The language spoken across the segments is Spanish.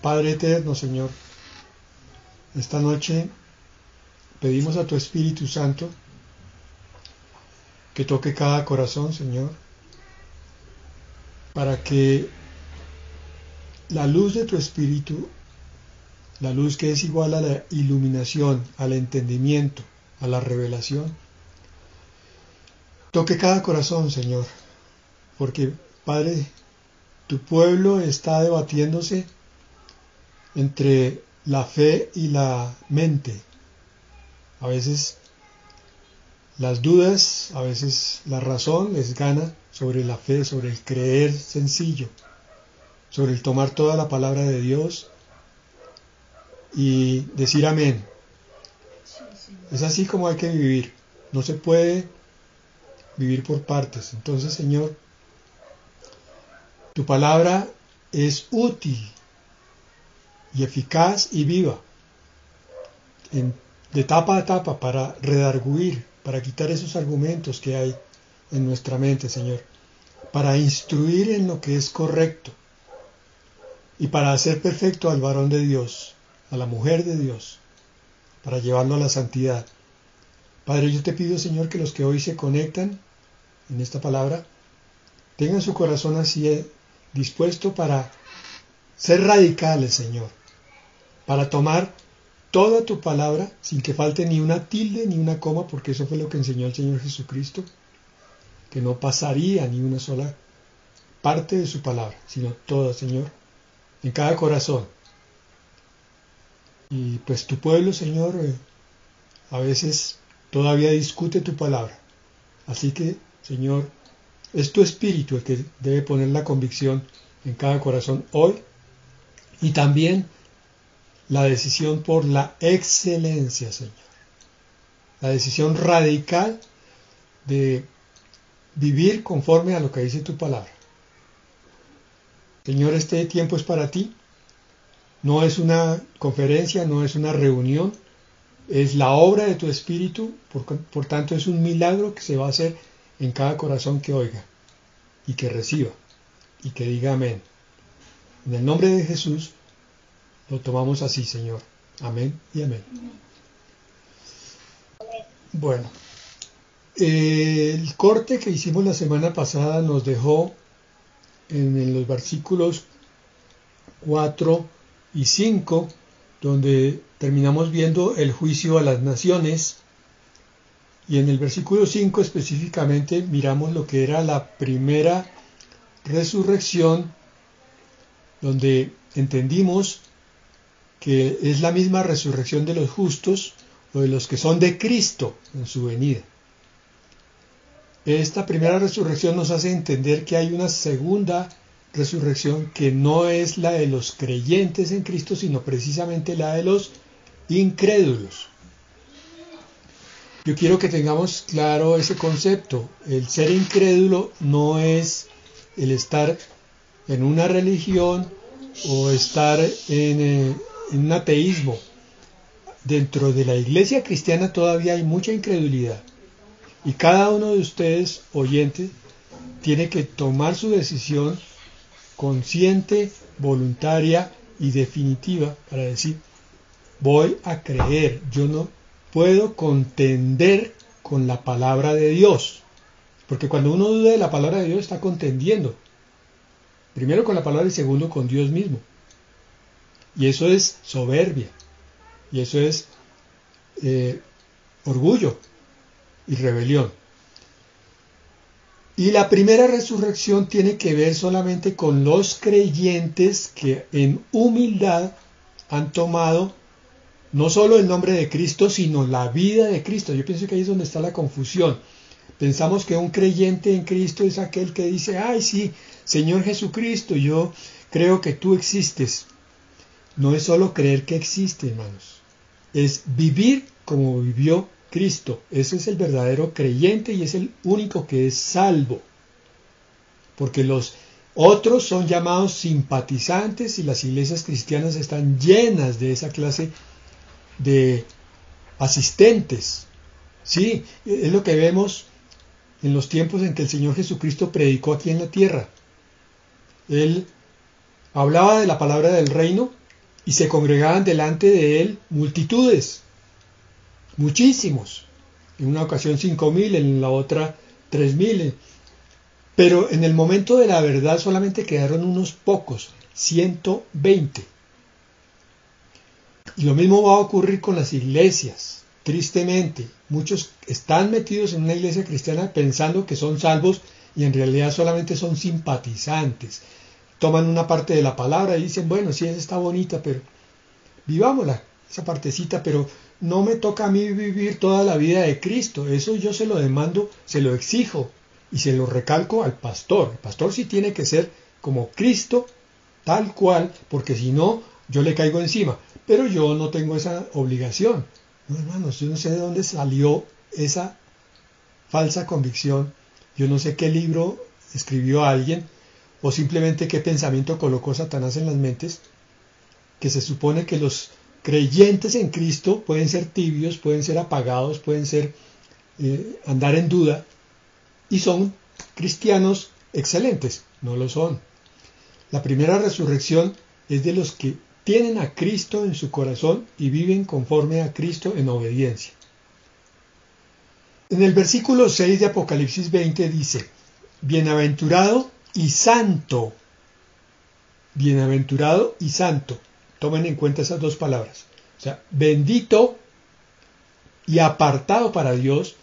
Padre eterno, Señor, esta noche pedimos a tu Espíritu Santo que toque cada corazón, Señor, para que la luz de tu Espíritu, la luz que es igual a la iluminación, al entendimiento, a la revelación, toque cada corazón, Señor, porque, Padre, tu pueblo está debatiéndose entre la fe y la mente. A veces las dudas, a veces la razón les gana sobre la fe, sobre el creer sencillo, sobre el tomar toda la palabra de Dios y decir amén. Es así como hay que vivir. No se puede vivir por partes. Entonces, Señor, tu palabra es útil y eficaz y viva, de tapa a tapa, para redarguir, para quitar esos argumentos que hay en nuestra mente, Señor, para instruir en lo que es correcto y para hacer perfecto al varón de Dios, a la mujer de Dios, para llevarlo a la santidad. Padre, yo te pido, Señor, que los que hoy se conectan en esta palabra tengan su corazón así dispuesto para ser radicales, Señor, para tomar toda tu palabra sin que falte ni una tilde ni una coma, porque eso fue lo que enseñó el Señor Jesucristo, que no pasaría ni una sola parte de su palabra, sino toda, Señor, en cada corazón. Y pues tu pueblo, Señor, a veces todavía discute tu palabra. Así que, Señor, es tu Espíritu el que debe poner la convicción en cada corazón hoy, y también la decisión por la excelencia, Señor. La decisión radical de vivir conforme a lo que dice tu palabra. Señor, este tiempo es para ti. No es una conferencia, no es una reunión. Es la obra de tu Espíritu. Por tanto, es un milagro que se va a hacer en cada corazón que oiga y que reciba y que diga amén. En el nombre de Jesús lo tomamos así, Señor. Amén y amén. Bueno, el corte que hicimos la semana pasada nos dejó en los versículos 4 y 5, donde terminamos viendo el juicio a las naciones, y en el versículo 5 específicamente miramos lo que era la primera resurrección, donde entendimos que es la misma resurrección de los justos o de los que son de Cristo en su venida. Esta primera resurrección nos hace entender que hay una segunda resurrección que no es la de los creyentes en Cristo, sino precisamente la de los incrédulos. Yo quiero que tengamos claro ese concepto. El ser incrédulo no es el estar en una religión o estar en un ateísmo. Dentro de la iglesia cristiana todavía hay mucha incredulidad. Y cada uno de ustedes, oyentes, tiene que tomar su decisión consciente, voluntaria y definitiva para decir: voy a creer. Yo no puedo contender con la palabra de Dios, porque cuando uno duda de la palabra de Dios está contendiendo, primero con la palabra y segundo con Dios mismo, y eso es soberbia, y eso es orgullo y rebelión. Y la primera resurrección tiene que ver solamente con los creyentes que en humildad han tomado no solo el nombre de Cristo, sino la vida de Cristo. Yo pienso que ahí es donde está la confusión. Pensamos que un creyente en Cristo es aquel que dice: ay, sí, Señor Jesucristo, yo creo que tú existes. No es solo creer que existe, hermanos. Es vivir como vivió Cristo. Ese es el verdadero creyente y es el único que es salvo. Porque los otros son llamados simpatizantes y las iglesias cristianas están llenas de esa clase de asistentes. Sí, es lo que vemos en los tiempos en que el Señor Jesucristo predicó aquí en la tierra. Él hablaba de la palabra del reino y se congregaban delante de él multitudes, muchísimos. En una ocasión 5.000, en la otra 3.000. Pero en el momento de la verdad solamente quedaron unos pocos, 120. Y lo mismo va a ocurrir con las iglesias, tristemente. Muchos están metidos en una iglesia cristiana pensando que son salvos y en realidad solamente son simpatizantes. Toman una parte de la palabra y dicen, bueno, sí, esa está bonita, pero vivámosla, esa partecita, pero no me toca a mí vivir toda la vida de Cristo. Eso yo se lo demando, se lo exijo y se lo recalco al pastor. El pastor sí tiene que ser como Cristo, tal cual, porque si no, yo le caigo encima. Pero yo no tengo esa obligación. No, hermanos, yo no sé de dónde salió esa falsa convicción. Yo no sé qué libro escribió alguien o simplemente qué pensamiento colocó Satanás en las mentes, que se supone que los creyentes en Cristo pueden ser tibios, pueden ser apagados, pueden ser andar en duda, y son cristianos excelentes. No lo son. La primera resurrección es de los que tienen a Cristo en su corazón y viven conforme a Cristo en obediencia. En el versículo 6 de Apocalipsis 20 dice, bienaventurado y santo. Bienaventurado y santo. Tomen en cuenta esas dos palabras. O sea, bendito y apartado para Dios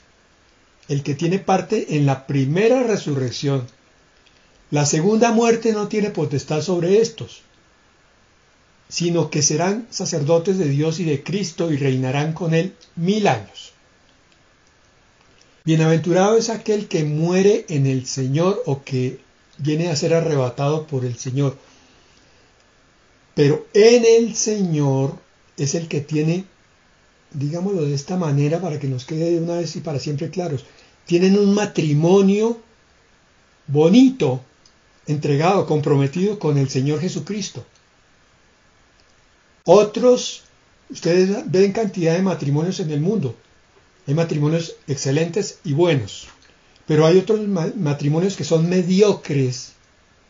el que tiene parte en la primera resurrección. La segunda muerte no tiene potestad sobre estos, sino que serán sacerdotes de Dios y de Cristo y reinarán con él 1000 años. Bienaventurado es aquel que muere en el Señor o que viene a ser arrebatado por el Señor. Pero en el Señor es el que tiene, digámoslo de esta manera para que nos quede de una vez y para siempre claros, tienen un matrimonio bonito, entregado, comprometido con el Señor Jesucristo. Otros, ustedes ven cantidad de matrimonios en el mundo. Hay matrimonios excelentes y buenos, pero hay otros matrimonios que son mediocres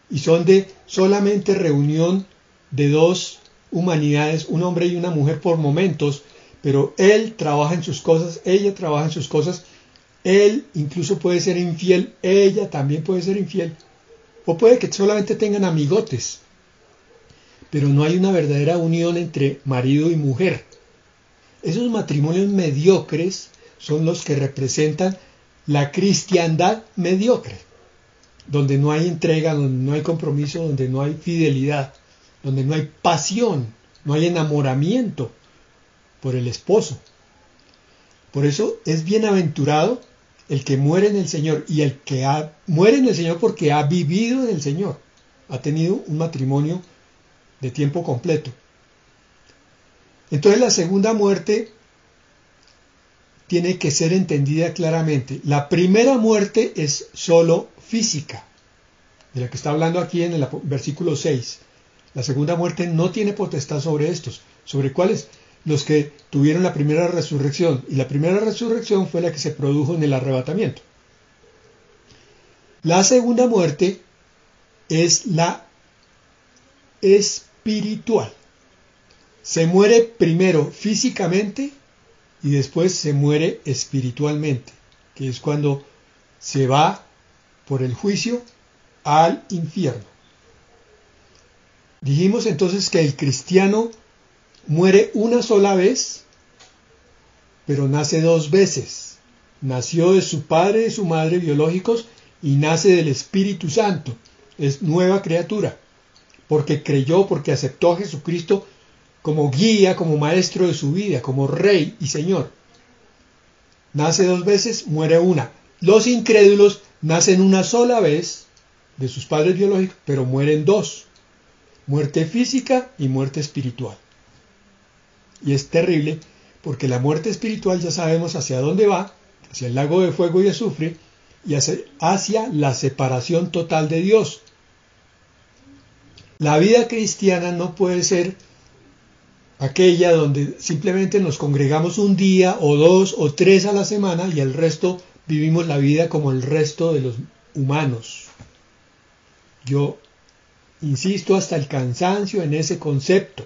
y son de solamente reunión de dos humanidades, un hombre y una mujer por momentos, pero él trabaja en sus cosas, ella trabaja en sus cosas, él incluso puede ser infiel, ella también puede ser infiel, o puede que solamente tengan amigotes, pero no hay una verdadera unión entre marido y mujer. Esos matrimonios mediocres son los que representan la cristiandad mediocre, donde no hay entrega, donde no hay compromiso, donde no hay fidelidad, donde no hay pasión, no hay enamoramiento por el esposo. Por eso es bienaventurado el que muere en el Señor, y el que muere en el Señor porque ha vivido en el Señor, ha tenido un matrimonio de tiempo completo. Entonces la segunda muerte tiene que ser entendida claramente. La primera muerte es solo física, de la que está hablando aquí en el versículo 6. La segunda muerte no tiene potestad sobre estos. ¿Sobre cuáles? Los que tuvieron la primera resurrección. Y la primera resurrección fue la que se produjo en el arrebatamiento. La segunda muerte es la espiritual. Se muere primero físicamente y después se muere espiritualmente, que es cuando se va por el juicio al infierno. Dijimos entonces que el cristiano muere una sola vez, pero nace dos veces. Nació de su padre y de su madre biológicos y nace del Espíritu Santo. Es nueva criatura, porque creyó, porque aceptó a Jesucristo como guía, como maestro de su vida, como Rey y Señor. Nace dos veces, muere una. Los incrédulos nacen una sola vez de sus padres biológicos, pero mueren dos. Muerte física y muerte espiritual. Y es terrible porque la muerte espiritual ya sabemos hacia dónde va, hacia el lago de fuego y azufre, y hacia la separación total de Dios. La vida cristiana no puede ser aquella donde simplemente nos congregamos un día o dos o tres a la semana y el resto vivimos la vida como el resto de los humanos. Yo insisto hasta el cansancio en ese concepto.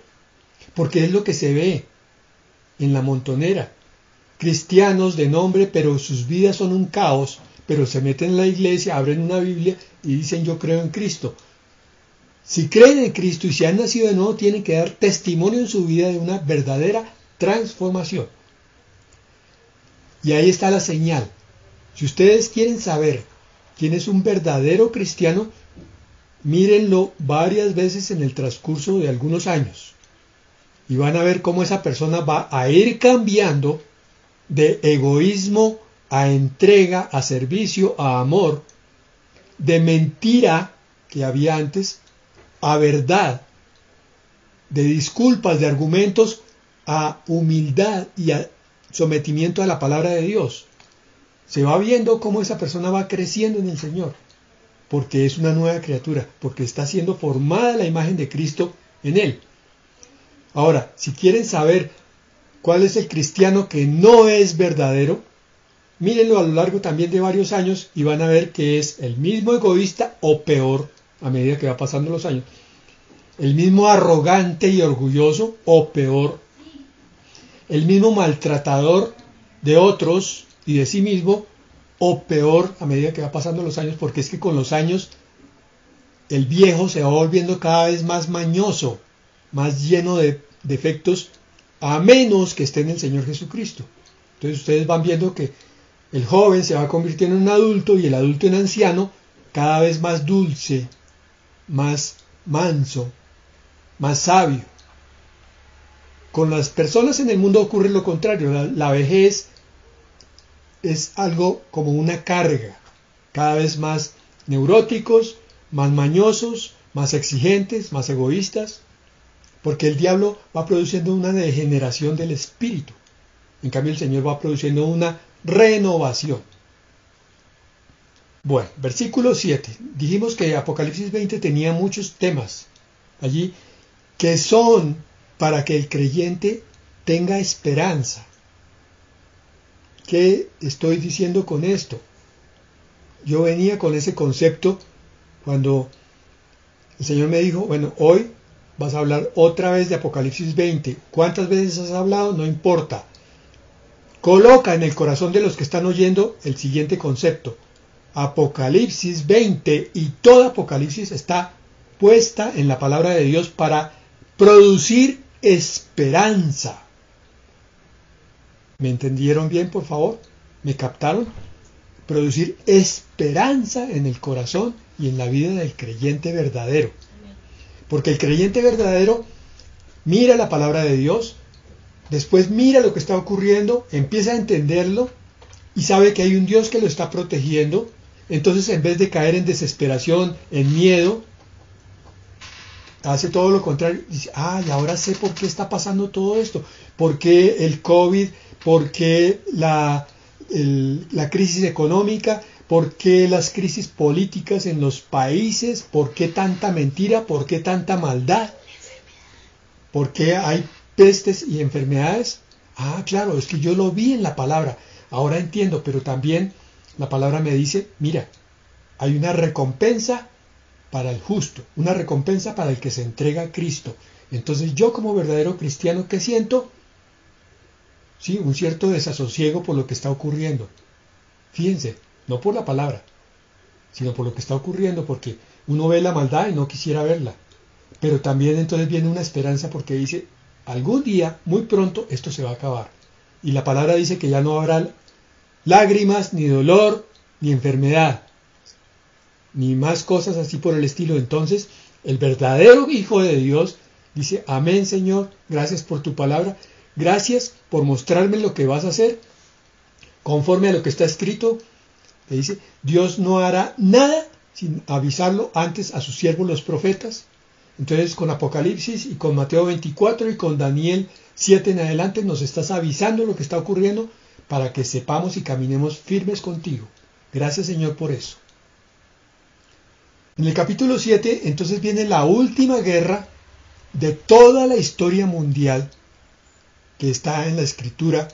porque es lo que se ve en la montonera. Cristianos de nombre, pero sus vidas son un caos, pero se meten en la iglesia, abren una Biblia y dicen yo creo en Cristo. Si creen en Cristo y si han nacido de nuevo, tienen que dar testimonio en su vida de una verdadera transformación. Y ahí está la señal. Si ustedes quieren saber quién es un verdadero cristiano, mírenlo varias veces en el transcurso de algunos años. Y van a ver cómo esa persona va a ir cambiando de egoísmo a entrega, a servicio, a amor, de mentira que había antes, a verdad, de disculpas, de argumentos, a humildad y a sometimiento a la palabra de Dios. Se va viendo cómo esa persona va creciendo en el Señor, porque es una nueva criatura, porque está siendo formada la imagen de Cristo en él. Ahora, si quieren saber cuál es el cristiano que no es verdadero, mírenlo a lo largo también de varios años y van a ver que es el mismo egoísta o peor a medida que va pasando los años. El mismo arrogante y orgulloso o peor. El mismo maltratador de otros y de sí mismo o peor a medida que va pasando los años, porque es que con los años el viejo se va volviendo cada vez más mañoso, más lleno de defectos, a menos que esté en el Señor Jesucristo. Entonces ustedes van viendo que el joven se va convirtiendo en un adulto y el adulto en anciano, cada vez más dulce, más manso, más sabio. Con las personas en el mundo ocurre lo contrario. La vejez es algo como una carga, cada vez más neuróticos, más mañosos, más exigentes, más egoístas, porque el diablo va produciendo una degeneración del espíritu. En cambio el Señor va produciendo una renovación. Bueno, versículo 7. Dijimos que Apocalipsis 20 tenía muchos temas allí que son para que el creyente tenga esperanza. ¿Qué estoy diciendo con esto? Yo venía con ese concepto cuando el Señor me dijo, bueno, hoy vas a hablar otra vez de Apocalipsis 20. ¿Cuántas veces has hablado? No importa. Coloca en el corazón de los que están oyendo el siguiente concepto. Apocalipsis 20 y toda Apocalipsis está puesta en la palabra de Dios para producir esperanza. ¿Me entendieron bien, por favor? ¿Me captaron? Producir esperanza en el corazón y en la vida del creyente verdadero. Porque el creyente verdadero mira la palabra de Dios, después mira lo que está ocurriendo, empieza a entenderlo y sabe que hay un Dios que lo está protegiendo. Entonces, en vez de caer en desesperación, en miedo, hace todo lo contrario. Dice, y ahora sé por qué está pasando todo esto. ¿Por qué el COVID? ¿Por qué la crisis económica? ¿Por qué las crisis políticas en los países? ¿Por qué tanta mentira? ¿Por qué tanta maldad? ¿Por qué hay pestes y enfermedades? Claro, es que yo lo vi en la palabra. Ahora entiendo, pero también la palabra me dice, mira, hay una recompensa para el justo, una recompensa para el que se entrega a Cristo. Entonces yo como verdadero cristiano, ¿qué siento? Sí, un cierto desasosiego por lo que está ocurriendo. Fíjense, no por la palabra, sino por lo que está ocurriendo, porque uno ve la maldad y no quisiera verla. Pero también entonces viene una esperanza porque dice, algún día, muy pronto, esto se va a acabar. Y la palabra dice que ya no habrá lágrimas, ni dolor, ni enfermedad, ni más cosas así por el estilo. Entonces, el verdadero Hijo de Dios dice, amén, Señor, gracias por tu palabra, gracias por mostrarme lo que vas a hacer, conforme a lo que está escrito. Le dice, Dios no hará nada sin avisarlo antes a sus siervos los profetas. Entonces, con Apocalipsis y con Mateo 24 y con Daniel 7 en adelante, nos estás avisando lo que está ocurriendo para que sepamos y caminemos firmes contigo. Gracias, Señor, por eso. En el capítulo 7, entonces viene la última guerra de toda la historia mundial que está en la Escritura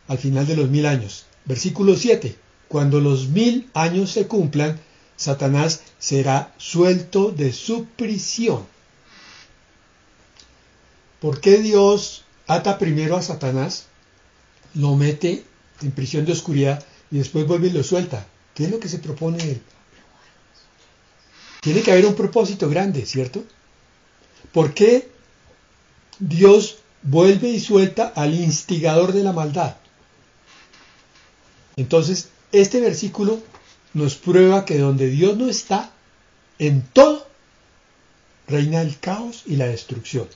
al final de los 1000 años. Versículo 7. Cuando los 1000 años se cumplan, Satanás será suelto de su prisión. ¿Por qué Dios ata primero a Satanás, lo mete en prisión de oscuridad y después vuelve y lo suelta? ¿Qué es lo que se propone él? Tiene que haber un propósito grande, ¿cierto? ¿Por qué Dios vuelve y suelta al instigador de la maldad? Entonces, este versículo nos prueba que donde Dios no está, en todo reina el caos y la destrucción.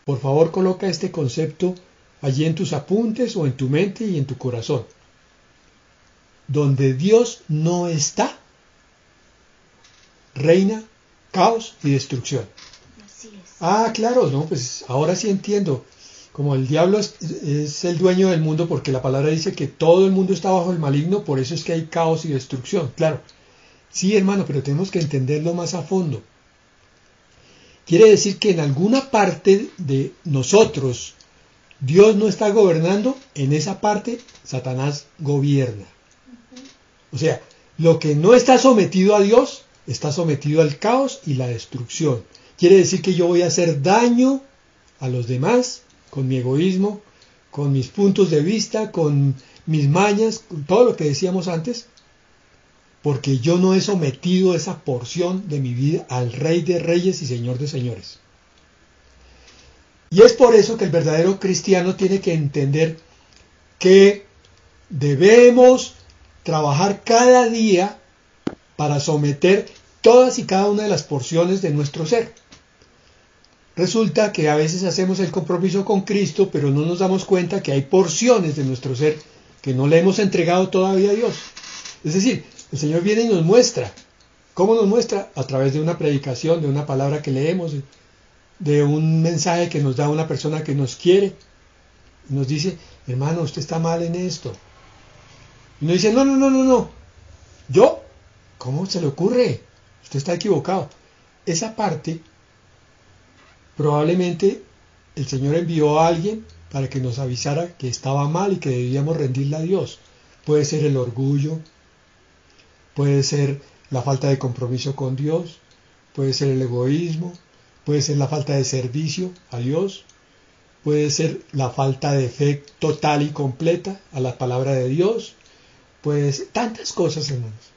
Por favor, coloca este concepto allí en tus apuntes o en tu mente y en tu corazón. Donde Dios no está, reina caos y destrucción. Así es. Ah, claro, no, pues ahora sí entiendo. Como el diablo es el dueño del mundo, porque la palabra dice que todo el mundo está bajo el maligno, por eso es que hay caos y destrucción. Claro, sí, hermano, pero tenemos que entenderlo más a fondo. Quiere decir que en alguna parte de nosotros Dios no está gobernando, en esa parte Satanás gobierna. O sea, lo que no está sometido a Dios está sometido al caos y la destrucción. Quiere decir que yo voy a hacer daño a los demás con mi egoísmo, con mis puntos de vista, con mis mañas, con todo lo que decíamos antes, porque yo no he sometido esa porción de mi vida al Rey de Reyes y Señor de Señores. Y es por eso que el verdadero cristiano tiene que entender que debemos trabajar cada día para someter todas y cada una de las porciones de nuestro ser. Resulta que a veces hacemos el compromiso con Cristo, pero no nos damos cuenta que hay porciones de nuestro ser que no le hemos entregado todavía a Dios. Es decir, el Señor viene y nos muestra. ¿Cómo nos muestra? A través de una predicación, de una palabra que leemos, de un mensaje que nos da una persona que nos quiere. Y nos dice, hermano, usted está mal en esto. Y nos dice, no. ¿Yo? ¿Cómo se le ocurre? Usted está equivocado. Esa parte, probablemente el Señor envió a alguien para que nos avisara que estaba mal y que debíamos rendirle a Dios. Puede ser el orgullo, puede ser la falta de compromiso con Dios, puede ser el egoísmo, puede ser la falta de servicio a Dios, puede ser la falta de fe total y completa a la palabra de Dios, puede ser tantas cosas, hermanos.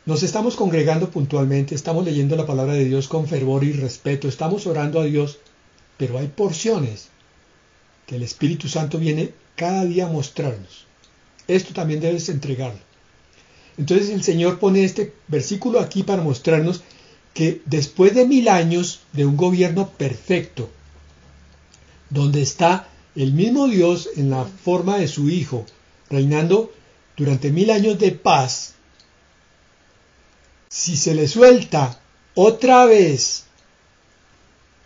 Nos estamos congregando puntualmente, estamos leyendo la palabra de Dios con fervor y respeto, estamos orando a Dios, pero hay porciones que el Espíritu Santo viene cada día a mostrarnos. Esto también debes entregarlo. Entonces el Señor pone este versículo aquí para mostrarnos que después de 1000 años de un gobierno perfecto, donde está el mismo Dios en la forma de su Hijo, reinando durante 1000 años de paz, si se le suelta otra vez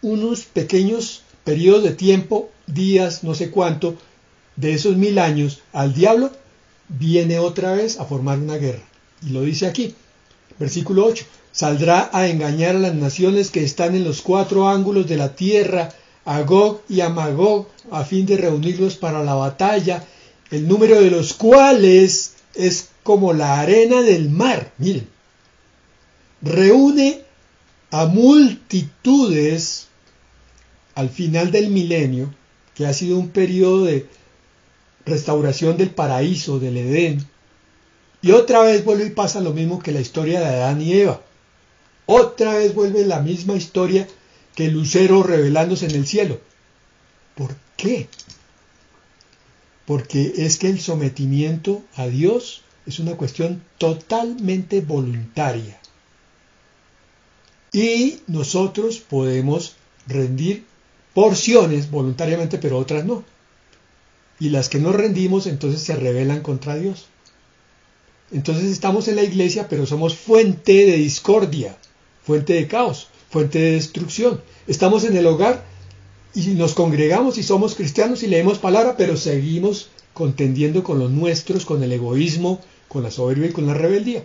unos pequeños periodos de tiempo, días, no sé cuánto, de esos 1000 años al diablo, viene otra vez a formar una guerra. Y lo dice aquí, versículo 8, saldrá a engañar a las naciones que están en los 4 ángulos de la tierra, a Gog y a Magog, a fin de reunirlos para la batalla, el número de los cuales es como la arena del mar. Miren, reúne a multitudes al final del milenio, que ha sido un periodo de restauración del paraíso, del Edén, y otra vez vuelve y pasa lo mismo que la historia de Adán y Eva. Otra vez vuelve la misma historia que el lucero revelándose en el cielo. ¿Por qué? Porque es que el sometimiento a Dios es una cuestión totalmente voluntaria. Y nosotros podemos rendir porciones voluntariamente, pero otras no. Y las que no rendimos entonces se rebelan contra Dios. Entonces estamos en la iglesia, pero somos fuente de discordia, fuente de caos, fuente de destrucción. Estamos en el hogar y nos congregamos y somos cristianos y leemos palabra, pero seguimos contendiendo con los nuestros, con el egoísmo, con la soberbia y con la rebeldía.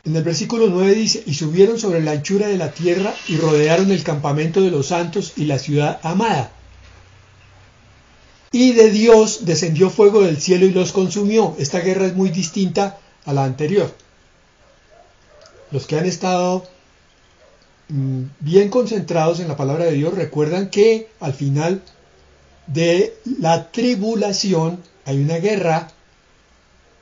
En el versículo 9 dice, y subieron sobre la anchura de la tierra y rodearon el campamento de los santos y la ciudad amada. Y de Dios descendió fuego del cielo y los consumió. Esta guerra es muy distinta a la anterior. Los que han estado bien concentrados en la palabra de Dios, recuerdan que al final de la tribulación hay una guerra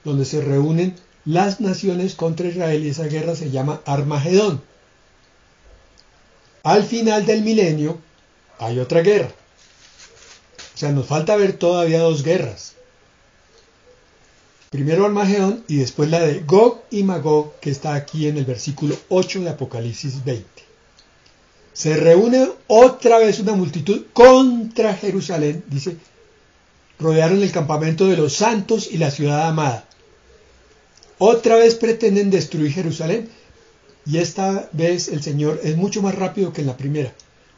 donde se reúnen las naciones contra Israel y esa guerra se llama Armagedón. Al final del milenio hay otra guerra. O sea, nos falta ver todavía dos guerras. Primero Armagedón y después la de Gog y Magog, que está aquí en el versículo 8 de Apocalipsis 20. Se reúne otra vez una multitud contra Jerusalén, dice, rodearon el campamento de los santos y la ciudad amada. Otra vez pretenden destruir Jerusalén y esta vez el Señor es mucho más rápido que en la primera.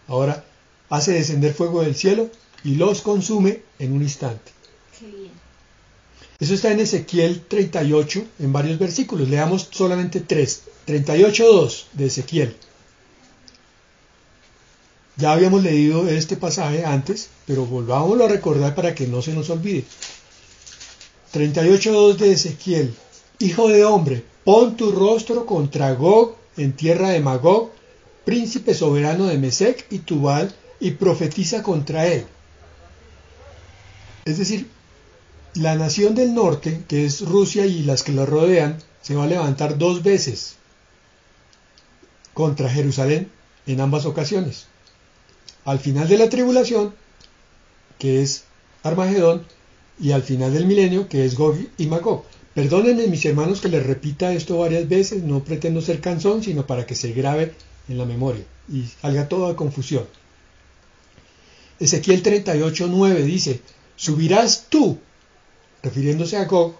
Ahora hace descender fuego del cielo y los consume en un instante. Qué bien. Eso está en Ezequiel 38, en varios versículos. Leamos solamente 3. 38:2 de Ezequiel. Ya habíamos leído este pasaje antes, pero volvámoslo a recordar para que no se nos olvide. 38:2 de Ezequiel. Hijo de hombre, pon tu rostro contra Gog en tierra de Magog, príncipe soberano de Mesec y Tubal, y profetiza contra él. Es decir, la nación del norte, que es Rusia y las que la rodean, se va a levantar dos veces contra Jerusalén en ambas ocasiones. Al final de la tribulación, que es Armagedón, y al final del milenio, que es Gog y Magog. Perdónenme, mis hermanos, que les repita esto varias veces, no pretendo ser cansón, sino para que se grabe en la memoria y salga toda confusión. Ezequiel 38:9 dice, subirás tú, refiriéndose a Gog,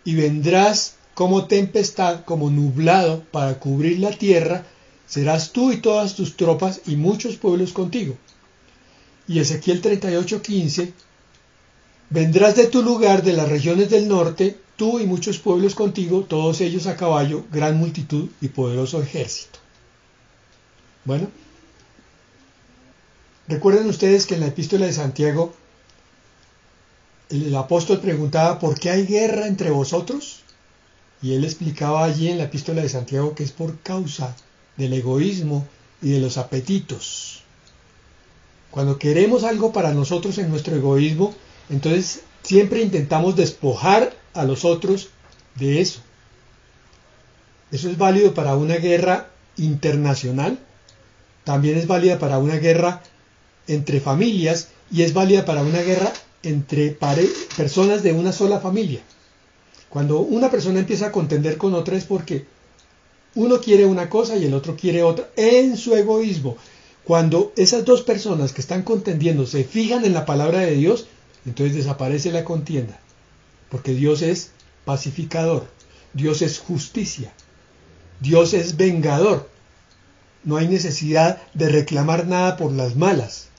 y vendrás como tempestad, como nublado, para cubrir la tierra, serás tú y todas tus tropas y muchos pueblos contigo. Y Ezequiel 38:15, vendrás de tu lugar, de las regiones del norte, tú y muchos pueblos contigo, todos ellos a caballo, gran multitud y poderoso ejército. Bueno, recuerden ustedes que en la epístola de Santiago, el apóstol preguntaba, ¿por qué hay guerra entre vosotros? Y él explicaba allí en la epístola de Santiago que es por causa del egoísmo y de los apetitos. Cuando queremos algo para nosotros en nuestro egoísmo, entonces siempre intentamos despojar a los otros de eso. Eso es válido para una guerra internacional, también es válida para una guerra entre familias y es válida para una guerra entre personas de una sola familia. Cuando una persona empieza a contender con otra es porque uno quiere una cosa y el otro quiere otra en su egoísmo. Cuando esas dos personas que están contendiendo se fijan en la palabra de Dios, entonces desaparece la contienda. Porque Dios es pacificador, Dios es justicia, Dios es vengador. No hay necesidad de reclamar nada por las malas.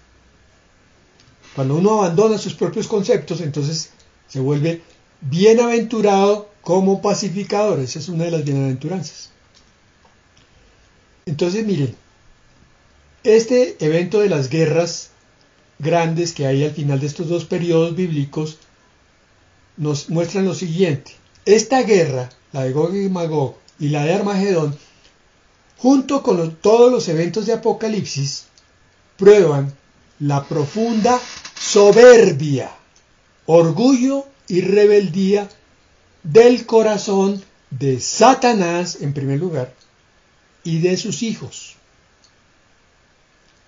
Cuando uno abandona sus propios conceptos, entonces se vuelve bienaventurado como pacificador. Esa es una de las bienaventuranzas. Entonces, miren, este evento de las guerras grandes que hay al final de estos dos periodos bíblicos nos muestran lo siguiente. Esta guerra, la de Gog y Magog y la de Armagedón, junto con todos los eventos de Apocalipsis, prueban la profunda soberbia, orgullo y rebeldía del corazón de Satanás, en primer lugar, y de sus hijos,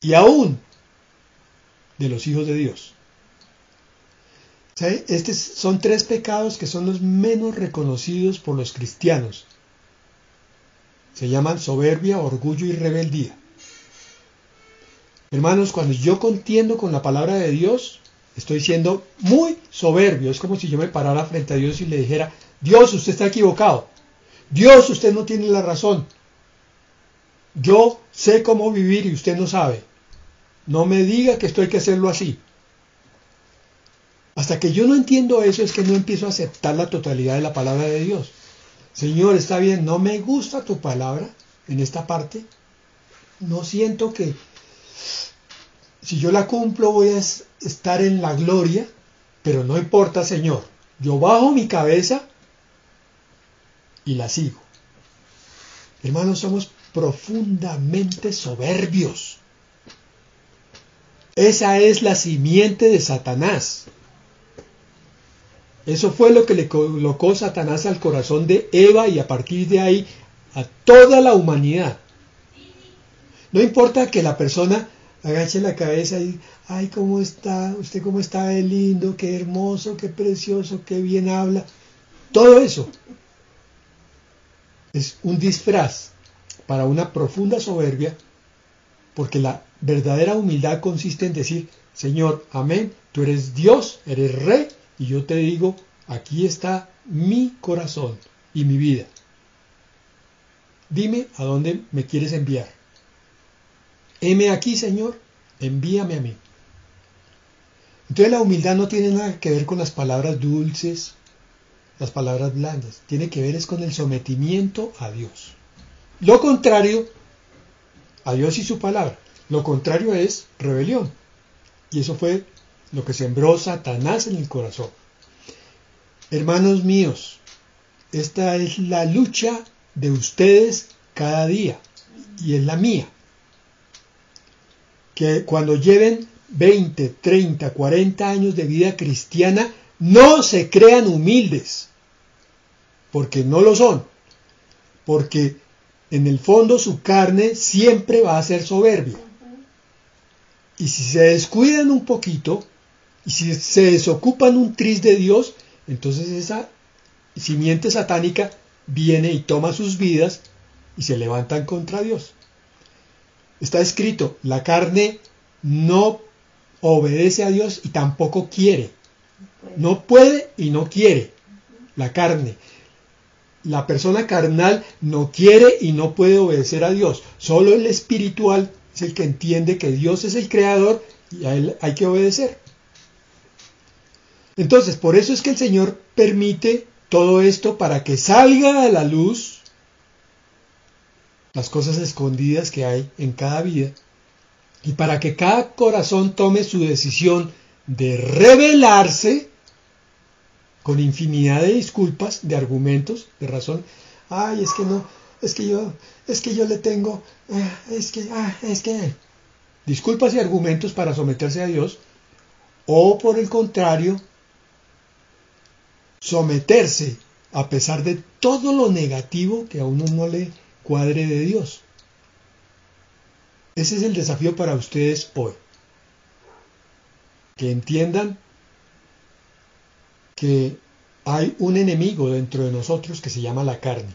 y aún de los hijos de Dios. ¿Sabe? Estos son tres pecados que son los menos reconocidos por los cristianos. Se llaman soberbia, orgullo y rebeldía. Hermanos, cuando yo contiendo con la palabra de Dios, estoy siendo muy soberbio. Es como si yo me parara frente a Dios y le dijera, Dios, usted está equivocado. Dios, usted no tiene la razón. Yo sé cómo vivir y usted no sabe. No me diga que esto hay que hacerlo así. Hasta que yo no entiendo eso es que no empiezo a aceptar la totalidad de la palabra de Dios. Señor, está bien, no me gusta tu palabra en esta parte. No siento que si yo la cumplo voy a estar en la gloria, pero no importa, Señor. Yo bajo mi cabeza y la sigo. Hermanos, somos profundamente soberbios. Esa es la simiente de Satanás. Eso fue lo que le colocó Satanás al corazón de Eva y a partir de ahí a toda la humanidad. No importa que la persona agache la cabeza y, ay, ¿cómo está? ¿Usted cómo está de lindo? Qué hermoso, qué precioso, qué bien habla. Todo eso es un disfraz para una profunda soberbia, porque la verdadera humildad consiste en decir, Señor, amén, tú eres Dios, eres Rey, y yo te digo, aquí está mi corazón y mi vida. Dime a dónde me quieres enviar. Heme aquí, Señor, envíame a mí. Entonces la humildad no tiene nada que ver con las palabras dulces, las palabras blandas. Tiene que ver es con el sometimiento a Dios. Lo contrario, a Dios y su palabra. Lo contrario es rebelión. Y eso fue lo que sembró Satanás en el corazón. Hermanos míos, esta es la lucha de ustedes cada día. Y es la mía. Que cuando lleven 20, 30, 40 años de vida cristiana, no se crean humildes, porque no lo son, porque en el fondo su carne siempre va a ser soberbia. Y si se descuidan un poquito, y si se desocupan un tris de Dios, entonces esa simiente satánica viene y toma sus vidas y se levantan contra Dios. Está escrito, la carne no obedece a Dios y tampoco quiere. No puede y no quiere. La carne. La persona carnal no quiere y no puede obedecer a Dios. Solo el espiritual es el que entiende que Dios es el creador y a él hay que obedecer. Entonces, por eso es que el Señor permite todo esto para que salga a la luz las cosas escondidas que hay en cada vida, y para que cada corazón tome su decisión de rebelarse con infinidad de disculpas, de argumentos, de razón. Ay, es que no, es que yo le tengo, es que disculpas y argumentos para someterse a Dios, o por el contrario, someterse a pesar de todo lo negativo que a uno no le cuadre de Dios. Ese es el desafío para ustedes hoy. Que entiendan que hay un enemigo dentro de nosotros que se llama la carne.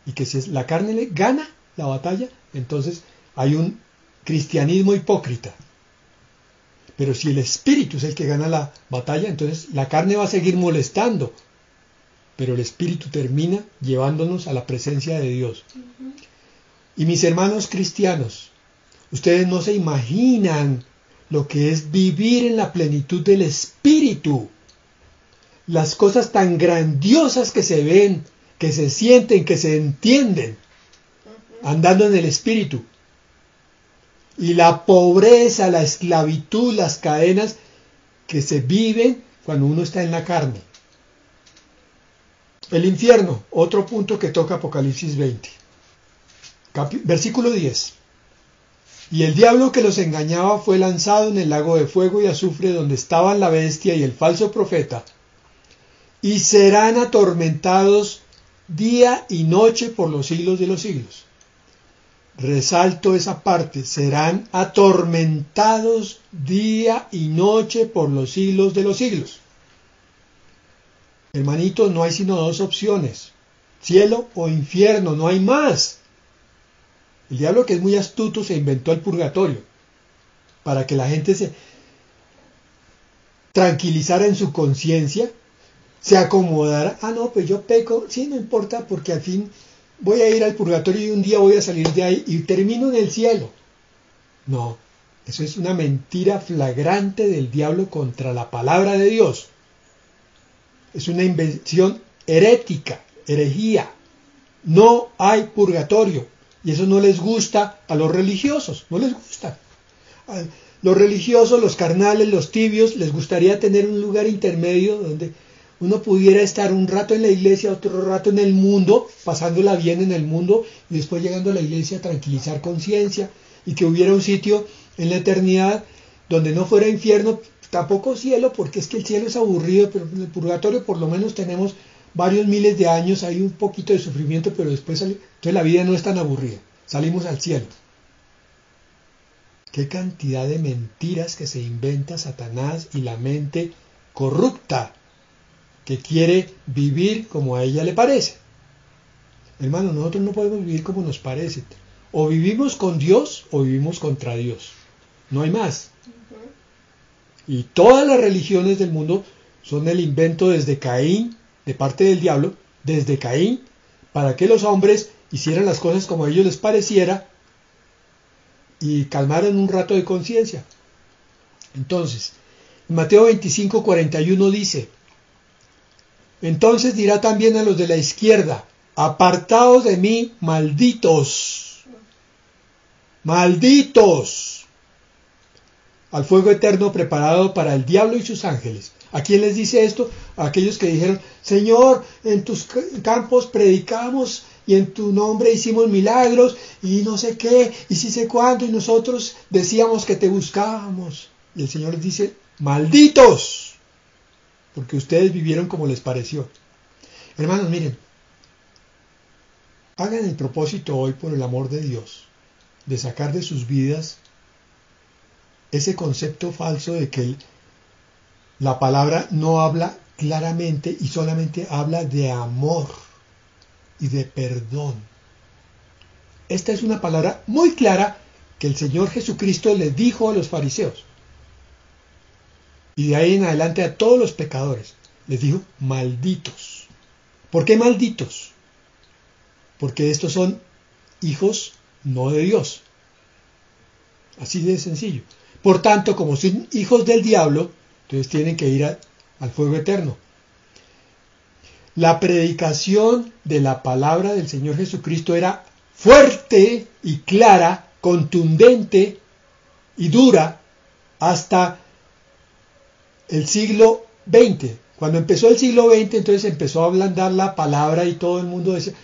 Y que si la carne le gana la batalla, entonces hay un cristianismo hipócrita. Pero si el espíritu es el que gana la batalla, entonces la carne va a seguir molestando. Pero el espíritu termina llevándonos a la presencia de Dios. Y mis hermanos cristianos, ustedes no se imaginan lo que es vivir en la plenitud del espíritu. Las cosas tan grandiosas que se ven, que se sienten, que se entienden, andando en el espíritu. Y la pobreza, la esclavitud, las cadenas que se viven cuando uno está en la carne. El infierno, otro punto que toca Apocalipsis 20. Versículo 10. Y el diablo que los engañaba fue lanzado en el lago de fuego y azufre donde estaban la bestia y el falso profeta, y serán atormentados día y noche por los siglos de los siglos. Resalto esa parte, serán atormentados día y noche por los siglos de los siglos. Hermanitos, no hay sino dos opciones, cielo o infierno, no hay más. El diablo, que es muy astuto, se inventó el purgatorio para que la gente se tranquilizara en su conciencia, se acomodara. Ah, no, pues yo peco, sí, no importa, porque al fin voy a ir al purgatorio y un día voy a salir de ahí y termino en el cielo. No, eso es una mentira flagrante del diablo contra la palabra de Dios. Es una invención herética, herejía. No hay purgatorio. Y eso no les gusta a los religiosos, no les gusta. A los religiosos, los carnales, los tibios, les gustaría tener un lugar intermedio donde uno pudiera estar un rato en la iglesia, otro rato en el mundo, pasándola bien en el mundo, y después llegando a la iglesia a tranquilizar conciencia, y que hubiera un sitio en la eternidad donde no fuera infierno, tampoco cielo, porque es que el cielo es aburrido, pero en el purgatorio por lo menos tenemos varios miles de años, hay un poquito de sufrimiento, pero después entonces la vida no es tan aburrida, salimos al cielo. Qué cantidad de mentiras que se inventa Satanás y la mente corrupta que quiere vivir como a ella le parece. Hermano, nosotros no podemos vivir como nos parece. O vivimos con Dios o vivimos contra Dios. No hay más. Y todas las religiones del mundo son el invento desde Caín, de parte del diablo, desde Caín, para que los hombres hicieran las cosas como a ellos les pareciera y calmaran un rato de conciencia. Entonces, en Mateo 25:41 dice: entonces dirá también a los de la izquierda: apartaos de mí, malditos, malditos, al fuego eterno preparado para el diablo y sus ángeles. ¿A quién les dice esto? A aquellos que dijeron: Señor, en tus campos predicamos y en tu nombre hicimos milagros y no sé qué, y sí sé cuánto, y nosotros decíamos que te buscábamos. Y el Señor les dice: malditos, porque ustedes vivieron como les pareció. Hermanos, miren, hagan el propósito hoy, por el amor de Dios, de sacar de sus vidas ese concepto falso de que la palabra no habla claramente y solamente habla de amor y de perdón. Esta es una palabra muy clara que el Señor Jesucristo le dijo a los fariseos. Y de ahí en adelante a todos los pecadores. Les dijo: malditos. ¿Por qué malditos? Porque estos son hijos no de Dios. Así de sencillo. Por tanto, como son hijos del diablo, entonces tienen que ir al fuego eterno. La predicación de la palabra del Señor Jesucristo era fuerte y clara, contundente y dura hasta el siglo XX. Cuando empezó el siglo XX, entonces empezó a ablandar la palabra y todo el mundo decía: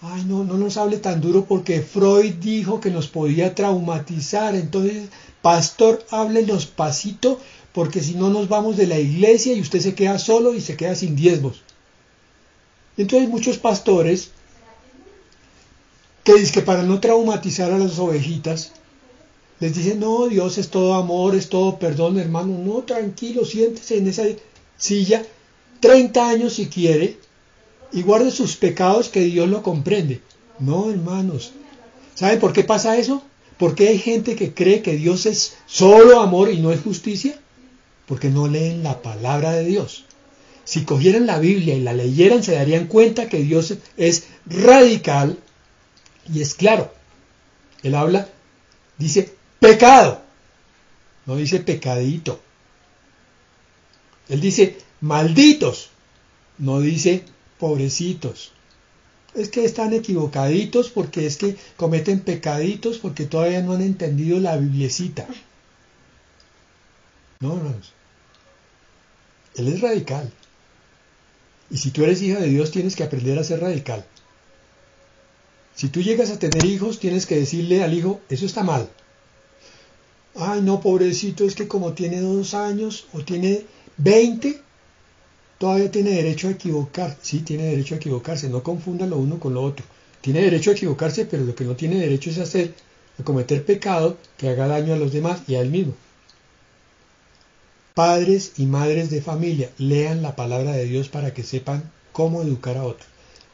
ay, no nos hable tan duro porque Freud dijo que nos podía traumatizar. Entonces, pastor, háblenos pasito, porque si no nos vamos de la iglesia y usted se queda solo y se queda sin diezmos. Entonces muchos pastores que dicen que para no traumatizar a las ovejitas, les dicen: no, Dios es todo amor, es todo perdón, hermano. No, tranquilo, siéntese en esa silla 30 años si quiere y guarde sus pecados, que Dios lo comprende. No, hermanos. ¿Saben por qué pasa eso? ¿Por qué hay gente que cree que Dios es solo amor y no es justicia? Porque no leen la palabra de Dios. Si cogieran la Biblia y la leyeran, se darían cuenta que Dios es radical y es claro. Él habla, dice pecado, no dice pecadito. Él dice malditos, no dice pobrecitos. Es que están equivocaditos porque es que cometen pecaditos porque todavía no han entendido la bibliecita. No, hermanos. Él es radical. Y si tú eres hija de Dios, tienes que aprender a ser radical. Si tú llegas a tener hijos, tienes que decirle al hijo: eso está mal. Ay, no, pobrecito, es que como tiene 2 años o tiene 20, todavía tiene derecho a equivocar. Sí, tiene derecho a equivocarse. No confundan lo uno con lo otro. Tiene derecho a equivocarse, pero lo que no tiene derecho es a cometer pecado que haga daño a los demás y a él mismo. Padres y madres de familia, lean la palabra de Dios para que sepan cómo educar a otros.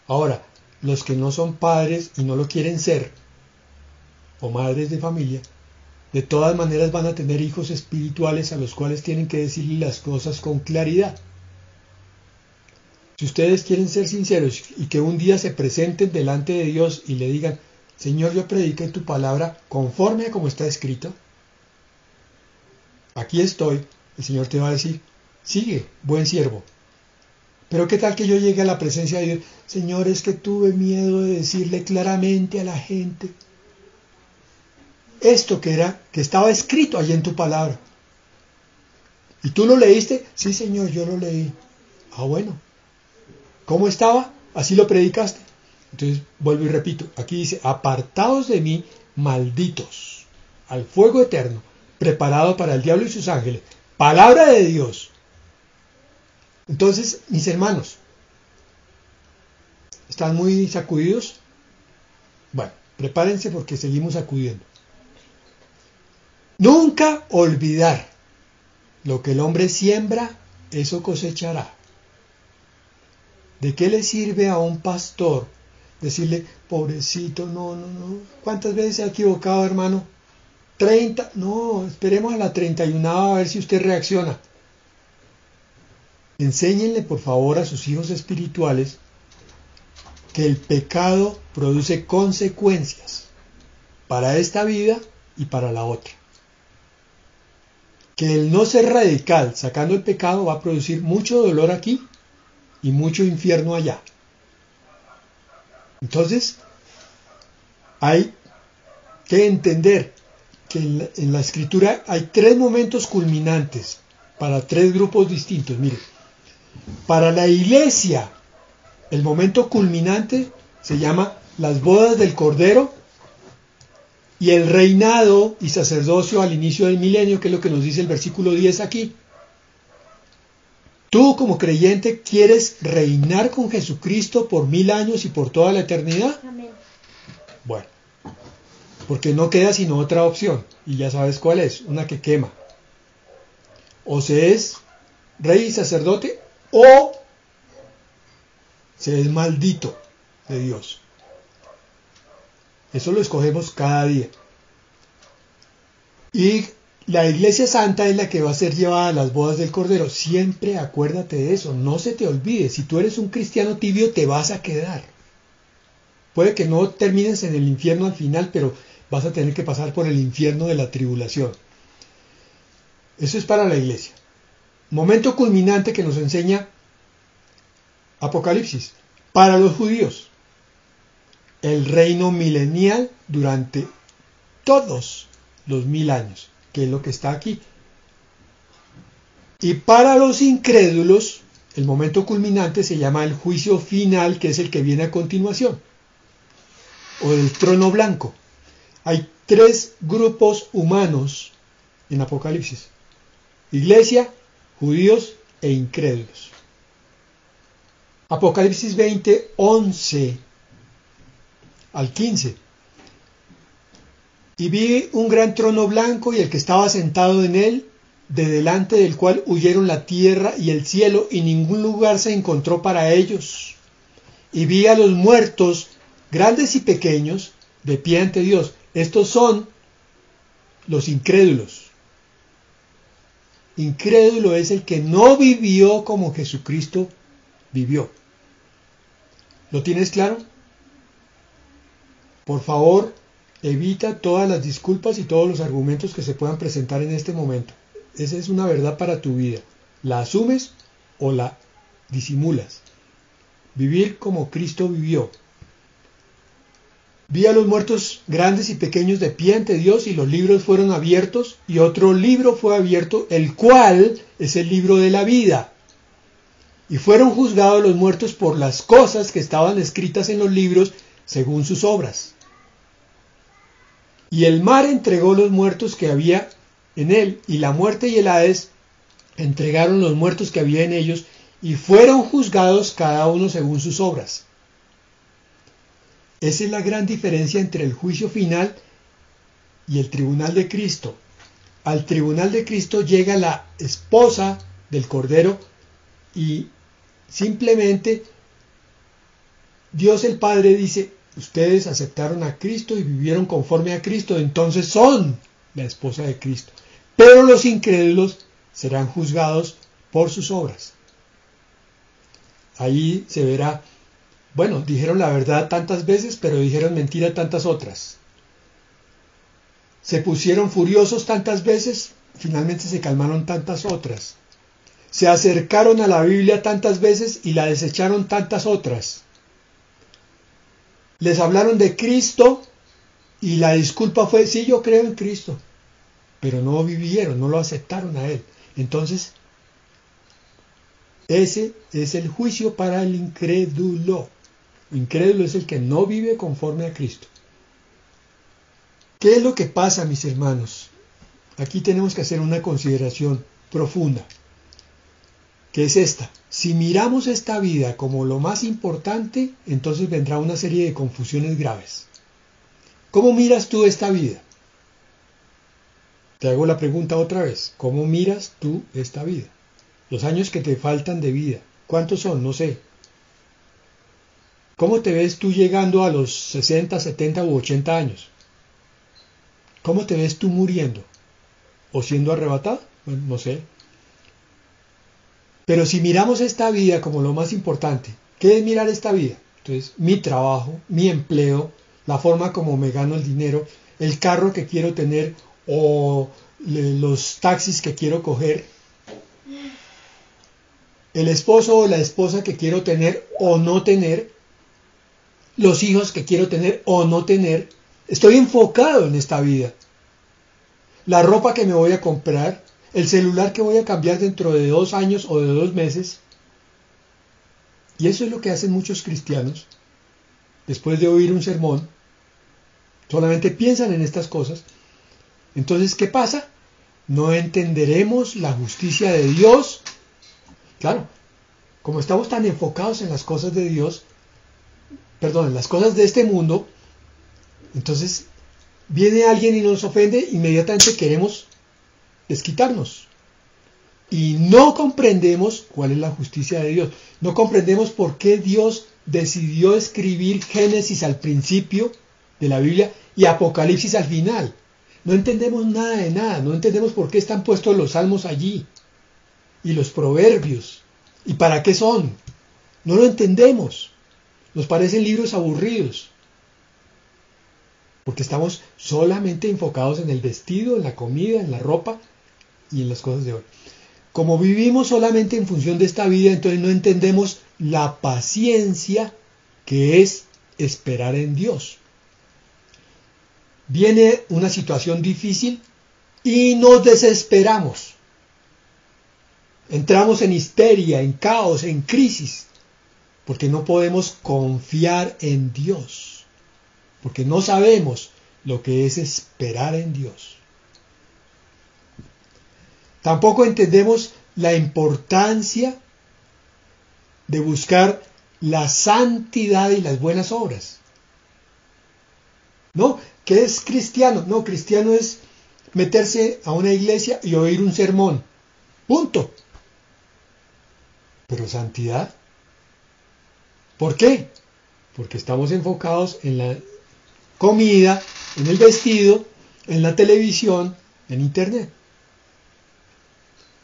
Ahora, los que no son padres y no lo quieren ser, o madres de familia, de todas maneras van a tener hijos espirituales a los cuales tienen que decirles las cosas con claridad. Si ustedes quieren ser sinceros y que un día se presenten delante de Dios y le digan: Señor, yo prediqué tu palabra conforme a como está escrito, aquí estoy. El Señor te va a decir: sigue, buen siervo. Pero qué tal que yo llegue a la presencia de Dios: Señor, es que tuve miedo de decirle claramente a la gente esto que estaba escrito allí en tu palabra. ¿Y tú lo leíste? Sí, Señor, yo lo leí. Ah, bueno, ¿Cómo estaba? Así lo predicaste. Entonces vuelvo y repito, aquí dice, apartaos de mí, malditos, al fuego eterno, preparado para el diablo y sus ángeles. Palabra de Dios. Entonces, mis hermanos, ¿están muy sacudidos? Bueno, prepárense porque seguimos sacudiendo. Nunca olvidar lo que el hombre siembra, eso cosechará. ¿De qué le sirve a un pastor decirle, pobrecito, no? ¿Cuántas veces se ha equivocado, hermano? 30, no, esperemos a la 31 a ver si usted reacciona. Enséñenle, por favor, a sus hijos espirituales que el pecado produce consecuencias para esta vida y para la otra. Que el no ser radical sacando el pecado va a producir mucho dolor aquí y mucho infierno allá. Entonces, hay que entender que en la escritura hay 3 momentos culminantes para 3 grupos distintos. Mire, para la iglesia, el momento culminante se llama las bodas del Cordero y el reinado y sacerdocio al inicio del milenio, que es lo que nos dice el versículo 10 aquí. ¿Tú como creyente quieres reinar con Jesucristo por 1000 años y por toda la eternidad? Amén. Bueno, porque no queda sino otra opción, y ya sabes cuál es, una que quema. O se es rey y sacerdote, o se es maldito de Dios. Eso lo escogemos cada día. Y la iglesia santa es la que va a ser llevada a las bodas del Cordero. Siempre acuérdate de eso, no se te olvide. Si tú eres un cristiano tibio, te vas a quedar. Puede que no termines en el infierno al final, pero vas a tener que pasar por el infierno de la tribulación. Eso es para la iglesia. Momento culminante que nos enseña Apocalipsis. Para los judíos, el reino milenial durante todos los 1000 años, que es lo que está aquí. Y para los incrédulos, el momento culminante se llama el juicio final, que es el que viene a continuación, o el trono blanco. Hay 3 grupos humanos en Apocalipsis: iglesia, judíos e incrédulos. Apocalipsis 20, 11 al 15. Y vi un gran trono blanco y el que estaba sentado en él, de delante del cual huyeron la tierra y el cielo, y ningún lugar se encontró para ellos. Y vi a los muertos, grandes y pequeños, de pie ante Dios. Estos son los incrédulos. Incrédulo es el que no vivió como Jesucristo vivió. ¿Lo tienes claro? Por favor, evita todas las disculpas y todos los argumentos que se puedan presentar en este momento. Esa es una verdad para tu vida. ¿La asumes o la disimulas? Vivir como Cristo vivió. Vi a los muertos grandes y pequeños de pie ante Dios, y los libros fueron abiertos, y otro libro fue abierto, el cual es el libro de la vida. Y fueron juzgados los muertos por las cosas que estaban escritas en los libros según sus obras. Y el mar entregó los muertos que había en él, y la muerte y el Hades entregaron los muertos que había en ellos, y fueron juzgados cada uno según sus obras. Esa es la gran diferencia entre el juicio final y el tribunal de Cristo. Al tribunal de Cristo llega la esposa del Cordero y simplemente Dios el Padre dice: ustedes aceptaron a Cristo y vivieron conforme a Cristo, entonces son la esposa de Cristo. Pero los incrédulos serán juzgados por sus obras. Ahí se verá, bueno, dijeron la verdad tantas veces, pero dijeron mentira tantas otras. Se pusieron furiosos tantas veces, finalmente se calmaron tantas otras. Se acercaron a la Biblia tantas veces y la desecharon tantas otras. Les hablaron de Cristo y la disculpa fue: sí, yo creo en Cristo, pero no vivieron, no lo aceptaron a Él. Entonces, Ese es el juicio para el incrédulo. Incrédulo es el que no vive conforme a Cristo. ¿Qué es lo que pasa, mis hermanos? Aquí tenemos que hacer una consideración profunda, que es esta. Si miramos esta vida como lo más importante, entonces vendrá una serie de confusiones graves. ¿Cómo miras tú esta vida? Te hago la pregunta otra vez. ¿Cómo miras tú esta vida? Los años que te faltan de vida. ¿Cuántos son? No sé. ¿Cómo te ves tú llegando a los 60, 70 u 80 años? ¿Cómo te ves tú muriendo? ¿O siendo arrebatado? Bueno, no sé. Pero si miramos esta vida como lo más importante, ¿qué es mirar esta vida? Entonces, mi trabajo, mi empleo, la forma como me gano el dinero, el carro que quiero tener o los taxis que quiero coger, el esposo o la esposa que quiero tener o no tener, los hijos que quiero tener o no tener. Estoy enfocado en esta vida. La ropa que me voy a comprar, el celular que voy a cambiar dentro de 2 años o de 2 meses. Y eso es lo que hacen muchos cristianos. Después de oír un sermón, solamente piensan en estas cosas. Entonces, ¿qué pasa? No entenderemos la justicia de Dios. Claro, como estamos tan enfocados en las cosas de Dios, en las cosas de este mundo, entonces viene alguien y nos ofende, inmediatamente queremos desquitarnos. Y no comprendemos cuál es la justicia de Dios. No comprendemos por qué Dios decidió escribir Génesis al principio de la Biblia y Apocalipsis al final. No entendemos nada de nada. No entendemos por qué están puestos los salmos allí y los proverbios. ¿Y para qué son? No lo entendemos. Nos parecen libros aburridos. Porque estamos solamente enfocados en el vestido, en la comida, en la ropa y en las cosas de hoy. Como vivimos solamente en función de esta vida, entonces no entendemos la paciencia que es esperar en Dios. Viene una situación difícil y nos desesperamos. Entramos en histeria, en caos, en crisis, porque no podemos confiar en Dios, porque no sabemos lo que es esperar en Dios. Tampoco entendemos la importancia de buscar la santidad y las buenas obras. ¿No? ¿Qué es cristiano? No, cristiano es meterse a una iglesia y oír un sermón. Punto. Pero santidad. ¿Por qué? Porque estamos enfocados en la comida, en el vestido, en la televisión, en internet.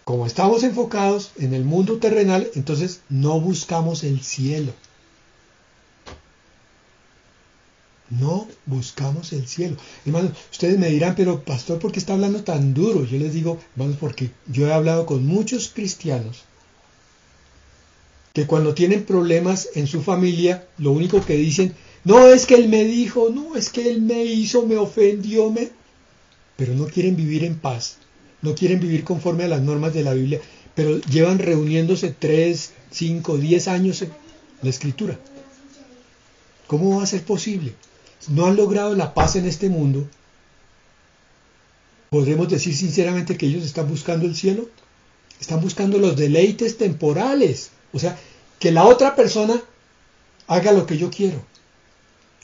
Como estamos enfocados en el mundo terrenal, entonces no buscamos el cielo. No buscamos el cielo. Hermanos, ustedes me dirán, pero pastor, ¿por qué está hablando tan duro? Yo les digo, hermanos, porque yo he hablado con muchos cristianos que cuando tienen problemas en su familia, lo único que dicen, no es que él me dijo, no es que él me hizo, me ofendió, pero no quieren vivir en paz, no quieren vivir conforme a las normas de la Biblia, pero llevan reuniéndose 3, 5, 10 años en la Escritura. ¿Cómo va a ser posible? No han logrado la paz en este mundo. ¿Podremos decir sinceramente que ellos están buscando el cielo? Están buscando los deleites temporales. O sea, que la otra persona haga lo que yo quiero.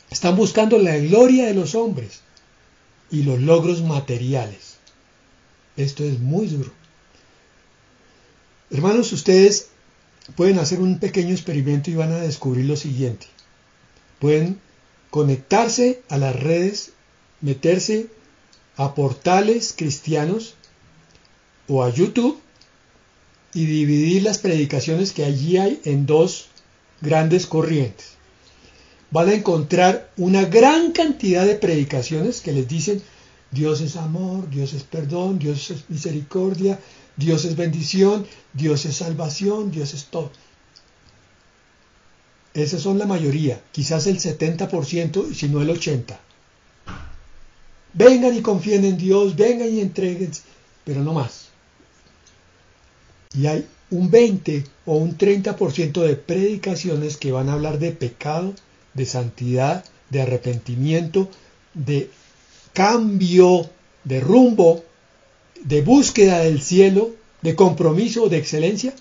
Están buscando la gloria de los hombres y los logros materiales. Esto es muy duro. Hermanos, ustedes pueden hacer un pequeño experimento y van a descubrir lo siguiente. Pueden conectarse a las redes, meterse a portales cristianos o a YouTube y dividir las predicaciones que allí hay en 2 grandes corrientes. Van a encontrar una gran cantidad de predicaciones que les dicen Dios es amor, Dios es perdón, Dios es misericordia, Dios es bendición, Dios es salvación, Dios es todo. Esas son la mayoría, quizás el 70%, si no el 80%. Vengan y confíen en Dios, vengan y entreguen, pero no más. Y hay un 20 o un 30% de predicaciones que van a hablar de pecado, de santidad, de arrepentimiento, de cambio de rumbo, de búsqueda del cielo, de compromiso, de excelencia.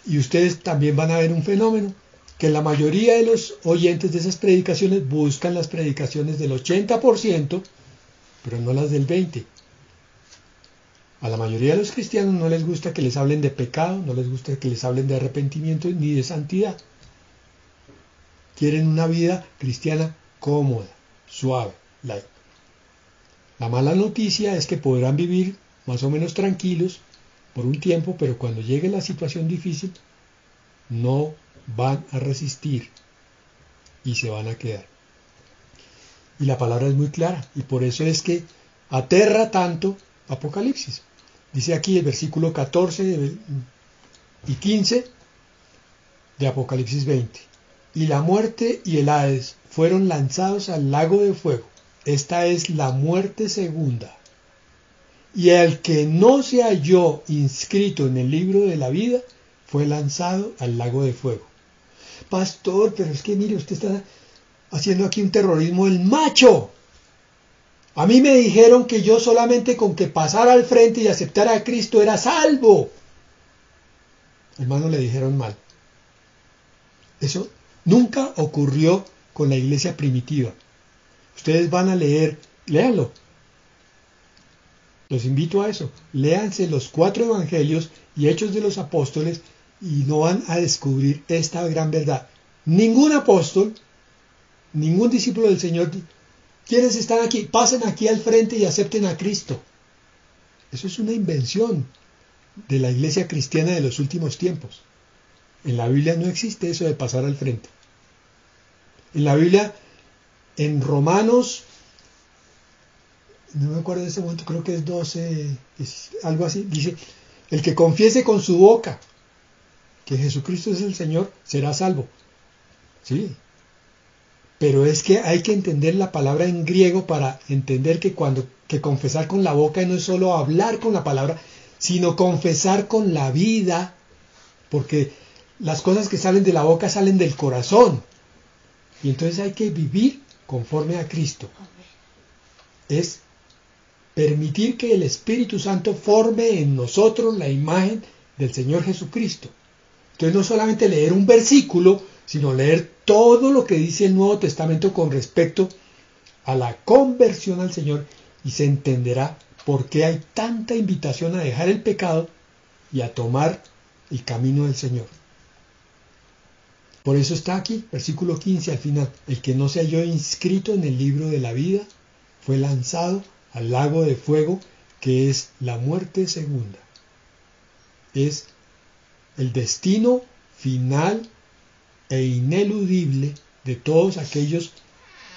Y ustedes también van a ver un fenómeno, que la mayoría de los oyentes de esas predicaciones buscan las predicaciones del 80%, pero no las del 20%. A la mayoría de los cristianos no les gusta que les hablen de pecado, no les gusta que les hablen de arrepentimiento ni de santidad. Quieren una vida cristiana cómoda, suave, light. La mala noticia es que podrán vivir más o menos tranquilos por un tiempo, pero cuando llegue la situación difícil, no van a resistir y se van a quedar. Y la palabra es muy clara, y por eso es que aterra tanto Apocalipsis. Dice aquí el versículo 14 y 15 de Apocalipsis 20. Y la muerte y el Hades fueron lanzados al lago de fuego. Esta es la muerte segunda. Y el que no se halló inscrito en el libro de la vida fue lanzado al lago de fuego. Pastor, pero es que mire, usted está haciendo aquí un terrorismo del macho. A mí me dijeron que yo solamente con que pasara al frente y aceptara a Cristo era salvo. Hermano, le dijeron mal. Eso nunca ocurrió con la iglesia primitiva. Ustedes van a leer, léanlo. Los invito a eso. Léanse los 4 evangelios y Hechos de los Apóstoles y no van a descubrir esta gran verdad. Ningún apóstol, ningún discípulo del Señor, ¿quiénes están aquí? Pasen aquí al frente y acepten a Cristo. Eso es una invención de la iglesia cristiana de los últimos tiempos. En la Biblia no existe eso de pasar al frente. En la Biblia, en Romanos, no me acuerdo de ese momento, creo que es 12, algo así, dice, el que confiese con su boca que Jesucristo es el Señor, será salvo. Sí, pero es que hay que entender la palabra en griego para entender que confesar con la boca no es solo hablar con la palabra, sino confesar con la vida, porque las cosas que salen de la boca salen del corazón. Y entonces hay que vivir conforme a Cristo. Es permitir que el Espíritu Santo forme en nosotros la imagen del Señor Jesucristo. Entonces no solamente leer un versículo, sino leer todo lo que dice el Nuevo Testamento con respecto a la conversión al Señor y se entenderá por qué hay tanta invitación a dejar el pecado y a tomar el camino del Señor. Por eso está aquí, versículo 15 al final. El que no se halló inscrito en el libro de la vida fue lanzado al lago de fuego, que es la muerte segunda. Es el destino final e ineludible de todos aquellos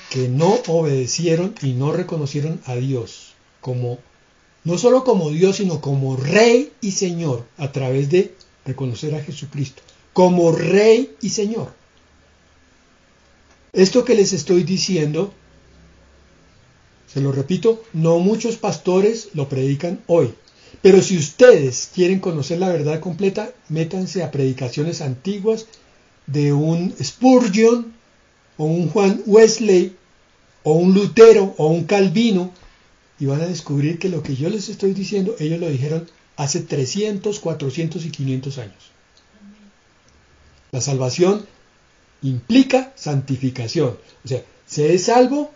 que no obedecieron y no reconocieron a Dios como, no solo como Dios, sino como Rey y Señor, a través de reconocer a Jesucristo como Rey y Señor. Esto que les estoy diciendo, se lo repito, no muchos pastores lo predican hoy. Pero si ustedes quieren conocer la verdad completa, métanse a predicaciones antiguas de un Spurgeon, o un Juan Wesley, o un Lutero, o un Calvino, y van a descubrir que lo que yo les estoy diciendo, ellos lo dijeron hace 300, 400 y 500 años. La salvación implica santificación. O sea, se es salvo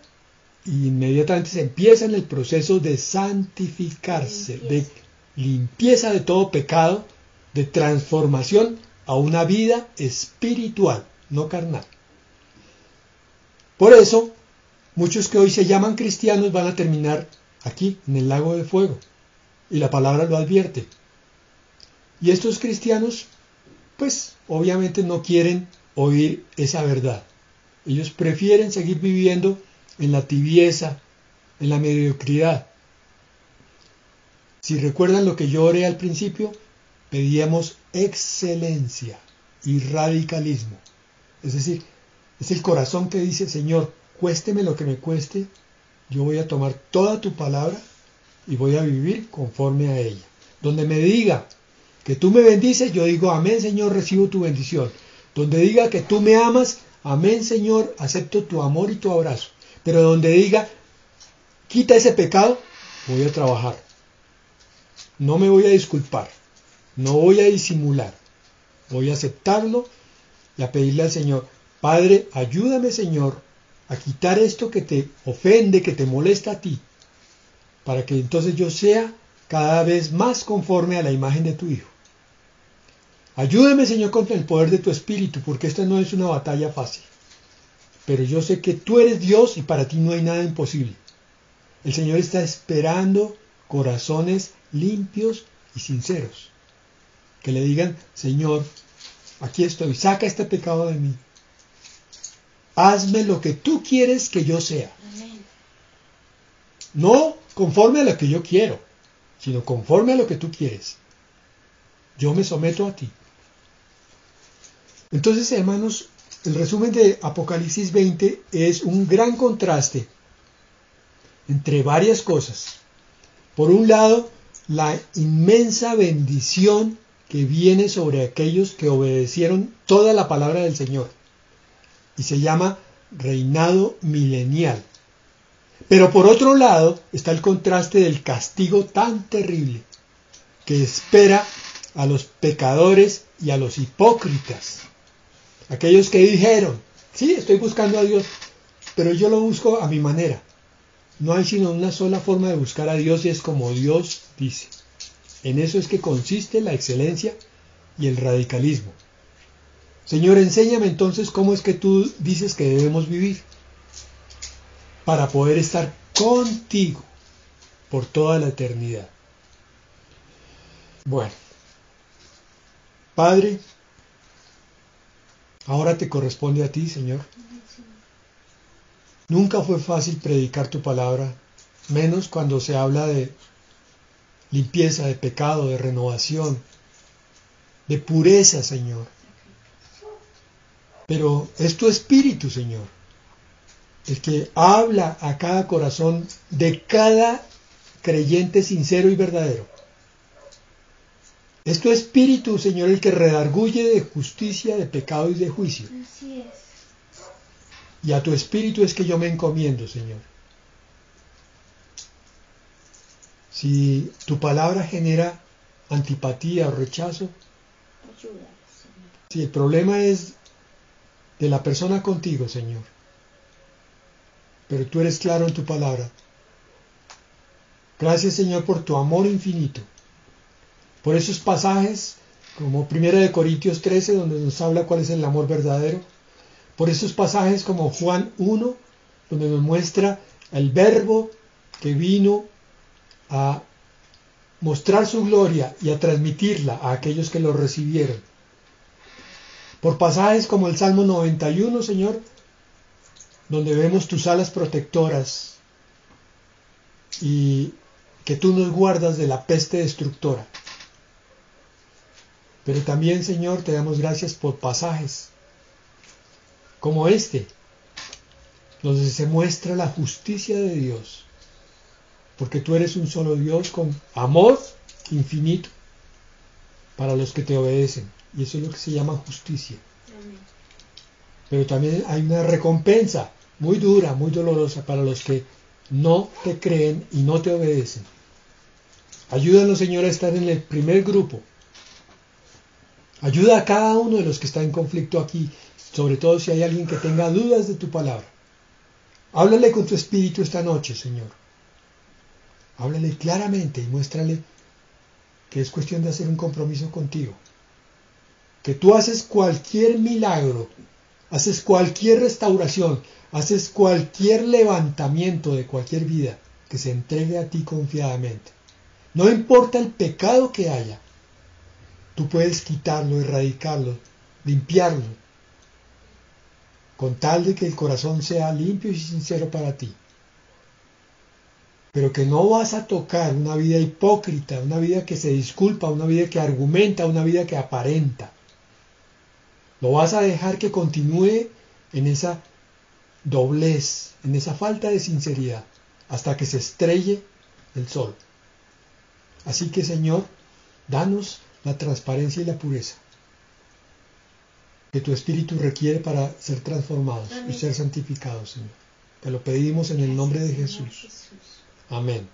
y inmediatamente se empieza en el proceso de santificarse, de limpieza de todo pecado, de transformación a una vida espiritual, no carnal. Por eso, muchos que hoy se llaman cristianos van a terminar aquí, en el lago de fuego. Y la palabra lo advierte. Y estos cristianos, pues, obviamente no quieren oír esa verdad. Ellos prefieren seguir viviendo en la tibieza, en la mediocridad. Si recuerdan lo que yo oré al principio, pedíamos excelencia y radicalismo. Es decir, es el corazón que dice, Señor, cuésteme lo que me cueste, yo voy a tomar toda tu palabra y voy a vivir conforme a ella. Donde me diga Que tú me bendices, yo digo, amén, Señor, recibo tu bendición. Donde diga que tú me amas, amén, Señor, acepto tu amor y tu abrazo. Pero donde diga, quita ese pecado, voy a trabajar. No me voy a disculpar, no voy a disimular. Voy a aceptarlo y a pedirle al Señor, Padre, ayúdame, Señor, a quitar esto que te ofende, que te molesta a ti, para que entonces yo sea cada vez más conforme a la imagen de tu Hijo. Ayúdame, Señor, con el poder de tu Espíritu, porque esta no es una batalla fácil. Pero yo sé que tú eres Dios y para ti no hay nada imposible. El Señor está esperando corazones limpios y sinceros, que le digan, Señor, aquí estoy, saca este pecado de mí. Hazme lo que tú quieres que yo sea. Amén. No conforme a lo que yo quiero, sino conforme a lo que tú quieres. Yo me someto a ti. Entonces, hermanos, el resumen de Apocalipsis 20 es un gran contraste entre varias cosas. Por un lado, la inmensa bendición que viene sobre aquellos que obedecieron toda la palabra del Señor. Y se llama reinado milenial. Pero por otro lado está el contraste del castigo tan terrible que espera a los pecadores y a los hipócritas. Aquellos que dijeron, sí, estoy buscando a Dios, pero yo lo busco a mi manera. No hay sino una sola forma de buscar a Dios y es como Dios dice. En eso es que consiste la excelencia y el radicalismo. Señor, enséñame entonces cómo es que tú dices que debemos vivir para poder estar contigo por toda la eternidad. Bueno, Padre, ahora te corresponde a ti, Señor. Nunca fue fácil predicar tu palabra, menos cuando se habla de limpieza, de pecado, de renovación, de pureza, Señor. Pero es tu Espíritu, Señor, el que habla a cada corazón de cada creyente sincero y verdadero. Es tu Espíritu, Señor, el que redarguye de justicia, de pecado y de juicio. Así es. Y a tu Espíritu es que yo me encomiendo, Señor. Si tu palabra genera antipatía o rechazo, Ayúdanos, Señor. si el problema es de la persona contigo, Señor, pero tú eres claro en tu palabra. Gracias, Señor, por tu amor infinito. Por esos pasajes, como 1 Corintios 13, donde nos habla cuál es el amor verdadero. Por esos pasajes como Juan 1, donde nos muestra el Verbo que vino a mostrar su gloria y a transmitirla a aquellos que lo recibieron. Por pasajes como el Salmo 91, Señor, donde vemos tus alas protectoras y que tú nos guardas de la peste destructora. Pero también, Señor, te damos gracias por pasajes como este, donde se muestra la justicia de Dios, porque tú eres un solo Dios con amor infinito para los que te obedecen, y eso es lo que se llama justicia. Amén. Pero también hay una recompensa muy dura, muy dolorosa para los que no te creen y no te obedecen. Ayúdanos, Señor, a estar en el primer grupo. Ayuda a cada uno de los que está en conflicto aquí, sobre todo si hay alguien que tenga dudas de tu palabra. Háblale con tu espíritu esta noche, Señor. Háblale claramente y muéstrale que es cuestión de hacer un compromiso contigo. Que tú haces cualquier milagro, haces cualquier restauración, haces cualquier levantamiento de cualquier vida que se entregue a ti confiadamente. No importa el pecado que haya, tú puedes quitarlo, erradicarlo, limpiarlo, con tal de que el corazón sea limpio y sincero para ti. Pero que no vas a tocar una vida hipócrita, una vida que se disculpa, una vida que argumenta, una vida que aparenta. Lo vas a dejar que continúe en esa doblez, en esa falta de sinceridad, hasta que se estrelle el sol. Así que, Señor, danos la transparencia y la pureza que tu espíritu requiere para ser transformados y ser santificados, Señor. Te lo pedimos en el nombre de Jesús. Amén.